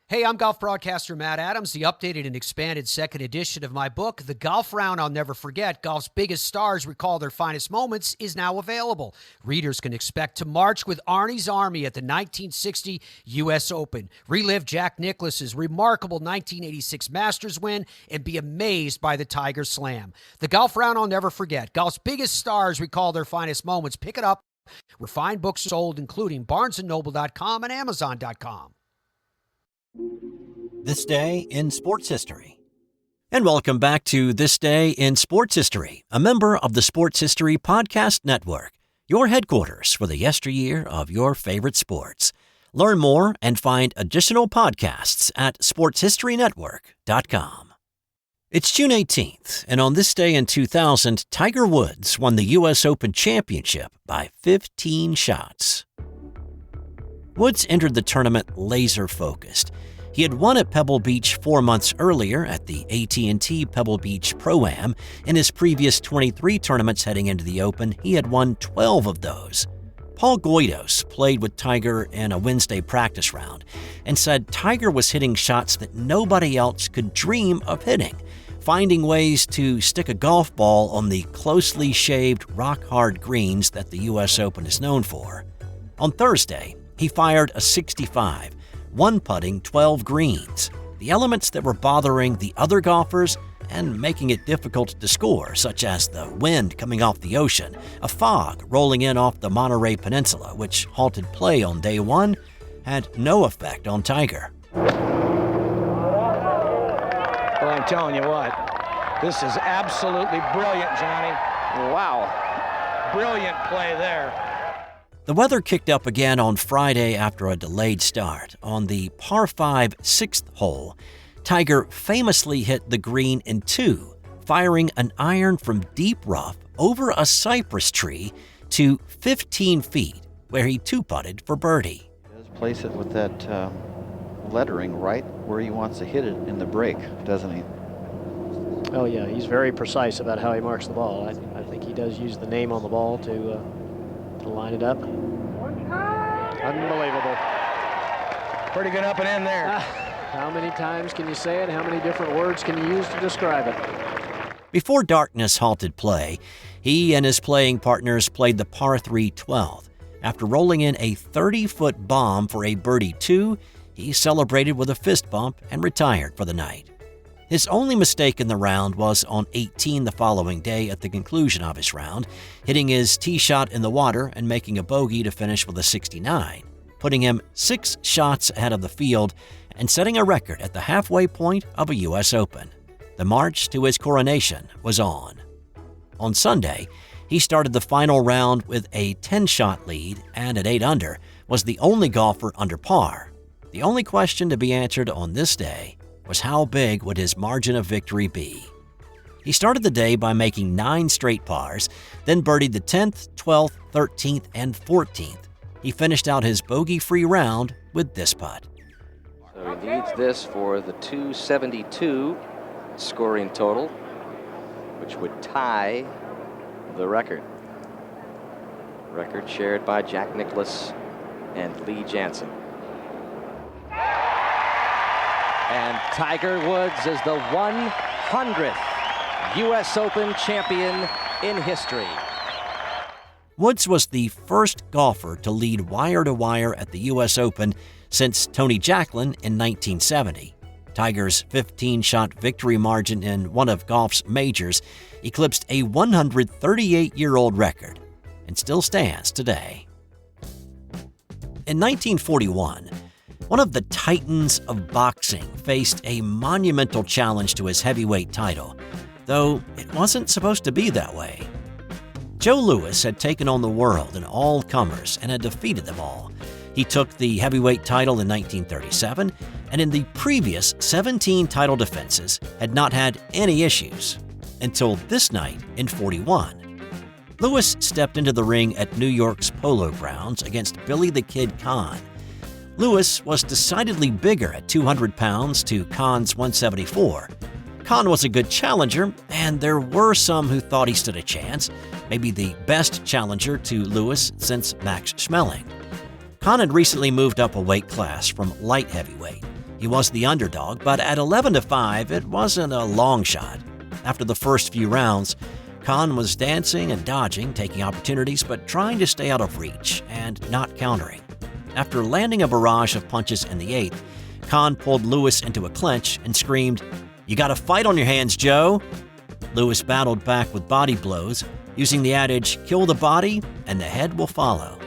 Hey, I'm golf broadcaster Matt Adams. The updated and expanded second edition of my book, The Golf Round I'll Never Forget, Golf's Biggest Stars Recall Their Finest Moments, is now available. Readers can expect to march with Arnie's Army at the 1960 U.S. Open, relive Jack Nicklaus's remarkable 1986 Masters win, and be amazed by the Tiger Slam. The Golf Round I'll Never Forget, Golf's Biggest Stars Recall Their Finest Moments. Pick it up where fine books are sold, including BarnesandNoble.com and Amazon.com. This Day in Sports History. And welcome back to This Day in Sports History, a member of the Sports History Podcast Network, your headquarters for the yesteryear of your favorite sports. Learn more and find additional podcasts at sportshistorynetwork.com. It's June 18th, and on this day in 2000, Tiger Woods won the U.S. Open Championship by 15 shots. Woods entered the tournament laser-focused. He had won at Pebble Beach 4 months earlier at the AT&T Pebble Beach Pro-Am. In his previous 23 tournaments heading into the Open, he had won 12 of those. Paul Goydos played with Tiger in a Wednesday practice round and said Tiger was hitting shots that nobody else could dream of hitting, finding ways to stick a golf ball on the closely shaved, rock-hard greens that the U.S. Open is known for. On Thursday, he fired a 65, one-putting 12 greens, the elements that were bothering the other golfers and making it difficult to score, such as the wind coming off the ocean, a fog rolling in off the Monterey Peninsula, which halted play on day one, had no effect on Tiger. Well, I'm telling you what, this is absolutely brilliant, Johnny. Wow. Brilliant play there. The weather kicked up again on Friday after a delayed start. On the par 5 6th hole, Tiger famously hit the green in two, firing an iron from deep rough over a cypress tree to 15 feet, where he two-putted for birdie. He does place it with that lettering right where he wants to hit it in the break, doesn't he? Oh yeah, he's very precise about how he marks the ball. I think he does use the name on the ball to line it up. Unbelievable. Pretty good up and in there. How many times can you say it? How many different words can you use to describe it? Before darkness halted play, he and his playing partners played the par 3 12th. After rolling in a 30-foot bomb for a birdie 2, he celebrated with a fist bump and retired for the night. His only mistake in the round was on 18 the following day at the conclusion of his round, hitting his tee shot in the water and making a bogey to finish with a 69, putting him 6 shots ahead of the field and setting a record at the halfway point of a U.S. Open. The march to his coronation was on. On Sunday, he started the final round with a 10-shot lead and at 8 under was the only golfer under par. The only question to be answered on this day was how big would his margin of victory be. He started the day by making 9 straight pars, then birdied the 10th, 12th, 13th, and 14th. He finished out his bogey-free round with this putt. So he needs this for the 272 scoring total, which would tie the record. Record shared by Jack Nicklaus and Lee Janzen. And Tiger Woods is the 100th U.S. Open champion in history. Woods was the first golfer to lead wire-to-wire at the U.S. Open since Tony Jacklin in 1970. Tiger's 15-shot victory margin in one of golf's majors eclipsed a 138-year-old record and still stands today. In 1941, one of the titans of boxing faced a monumental challenge to his heavyweight title, though it wasn't supposed to be that way. Joe Louis had taken on the world in all comers and had defeated them all. He took the heavyweight title in 1937, and in the previous 17 title defenses had not had any issues until this night in 41. Louis stepped into the ring at New York's Polo Grounds against Billy the Kid Khan. Louis was decidedly bigger at 200 pounds to Khan's 174. Khan was a good challenger, and there were some who thought he stood a chance, maybe the best challenger to Louis since Max Schmeling. Khan had recently moved up a weight class from light heavyweight. He was the underdog, but at 11-5, it wasn't a long shot. After the first few rounds, Khan was dancing and dodging, taking opportunities, but trying to stay out of reach and not countering. After landing a barrage of punches in the 8th, Khan pulled Lewis into a clinch and screamed, "You got a fight on your hands, Joe!" Lewis battled back with body blows, using the adage, "Kill the body and the head will follow."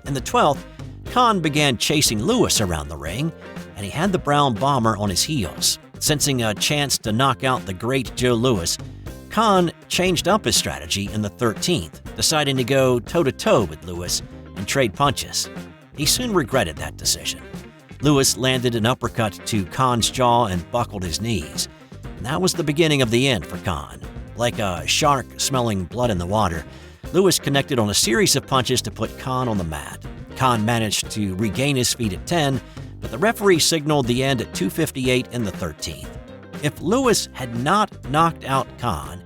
In the 12th, Khan began chasing Lewis around the ring, and he had the Brown Bomber on his heels. Sensing a chance to knock out the great Joe Louis, Khan changed up his strategy in the 13th, deciding to go toe-to-toe with Lewis and trade punches. He soon regretted that decision. Lewis landed an uppercut to Khan's jaw and buckled his knees. And that was the beginning of the end for Khan. Like a shark smelling blood in the water, Lewis connected on a series of punches to put Khan on the mat. Khan managed to regain his feet at 10, but the referee signaled the end at 2:58 in the 13th. If Lewis had not knocked out Khan,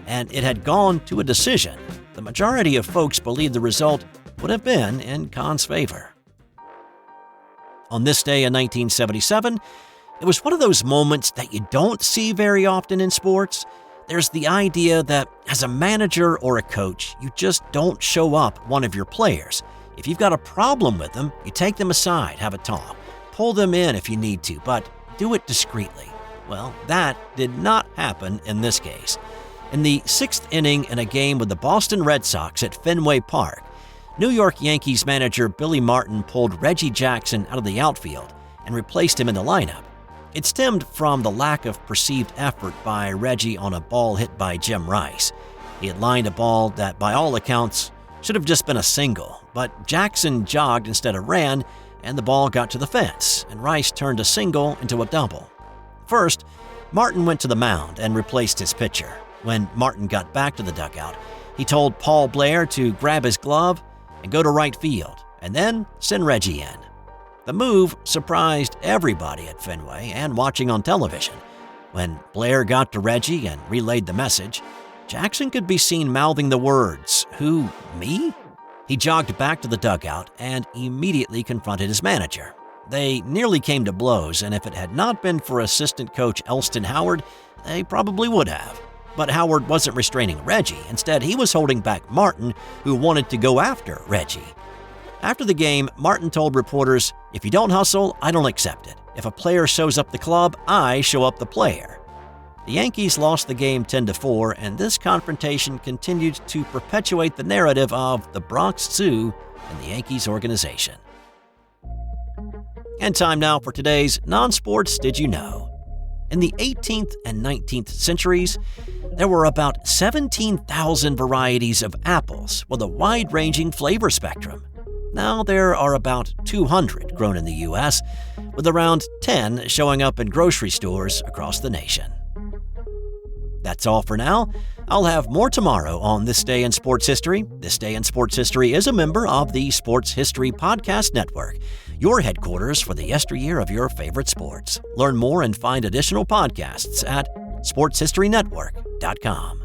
and it had gone to a decision, the majority of folks believed the result would have been in Khan's favor. On this day in 1977, it was one of those moments that you don't see very often in sports. There's the idea that as a manager or a coach, you just don't show up one of your players. If you've got a problem with them, you take them aside, have a talk, pull them in if you need to, but do it discreetly. Well, that did not happen in this case. In the 6th inning in a game with the Boston Red Sox at Fenway Park, New York Yankees manager Billy Martin pulled Reggie Jackson out of the outfield and replaced him in the lineup. It stemmed from the lack of perceived effort by Reggie on a ball hit by Jim Rice. He had lined a ball that, by all accounts, should have just been a single, but Jackson jogged instead of ran, and the ball got to the fence, and Rice turned a single into a double. First, Martin went to the mound and replaced his pitcher. When Martin got back to the dugout, he told Paul Blair to grab his glove and go to right field, and then send Reggie in. The move surprised everybody at Fenway and watching on television. When Blair got to Reggie and relayed the message, Jackson could be seen mouthing the words, "Who, me?" He jogged back to the dugout and immediately confronted his manager. They nearly came to blows, and if it had not been for assistant coach Elston Howard, they probably would have. But Howard wasn't restraining Reggie. Instead, he was holding back Martin, who wanted to go after Reggie. After the game, Martin told reporters, "If you don't hustle, I don't accept it. If a player shows up the club, I show up the player." The Yankees lost the game 10-4, and this confrontation continued to perpetuate the narrative of the Bronx Zoo and the Yankees organization. And time now for today's Non-Sports Did You Know? In the 18th and 19th centuries, there were about 17,000 varieties of apples with a wide-ranging flavor spectrum. Now there are about 200 grown in the U.S., with around 10 showing up in grocery stores across the nation. That's all for now. I'll have more tomorrow on This Day in Sports History. This Day in Sports History is a member of the Sports History Podcast Network, your headquarters for the yesteryear of your favorite sports. Learn more and find additional podcasts at sportshistorynetwork.com.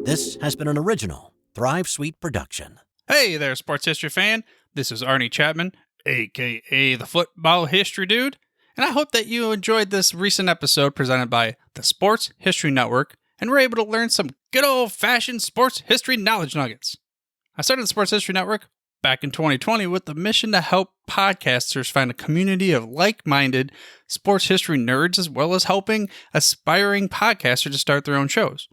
This has been an original Thrive Suite production. Hey there, sports history fan. This is Arnie Chapman, a.k.a. the Football History Dude, and I hope that you enjoyed this recent episode presented by the Sports History Network and were able to learn some good old-fashioned sports history knowledge nuggets. I started the Sports History Network back in 2020 with the mission to help podcasters find a community of like-minded sports history nerds, as well as helping aspiring podcasters to start their own shows.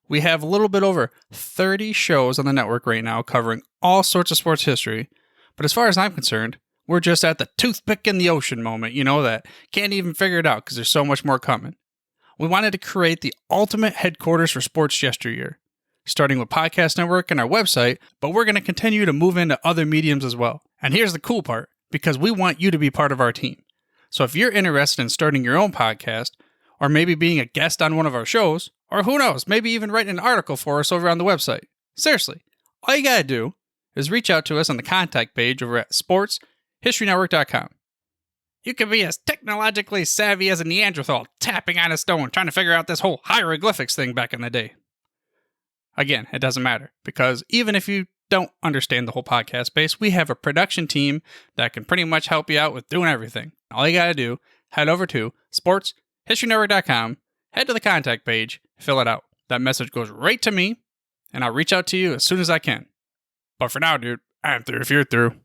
We have a little bit over 30 shows on the network right now covering all sorts of sports history, but as far as I'm concerned, we're just at the toothpick in the ocean moment, that can't even figure it out because there's so much more coming. We wanted to create the ultimate headquarters for sports yesteryear, starting with Podcast Network and our website, but we're going to continue to move into other mediums as well. And here's the cool part, because we want you to be part of our team. So if you're interested in starting your own podcast, or maybe being a guest on one of our shows, or who knows, maybe even writing an article for us over on the website. Seriously, all you gotta do is reach out to us on the contact page over at sportshistorynetwork.com. You can be as technologically savvy as a Neanderthal tapping on a stone trying to figure out this whole hieroglyphics thing back in the day. Again, it doesn't matter, because even if you don't understand the whole podcast space, we have a production team that can pretty much help you out with doing everything. All you got to do, head over to sportshistorynetwork.com, head to the contact page, fill it out. That message goes right to me, and I'll reach out to you as soon as I can. But for now, dude, I'm through if you're through.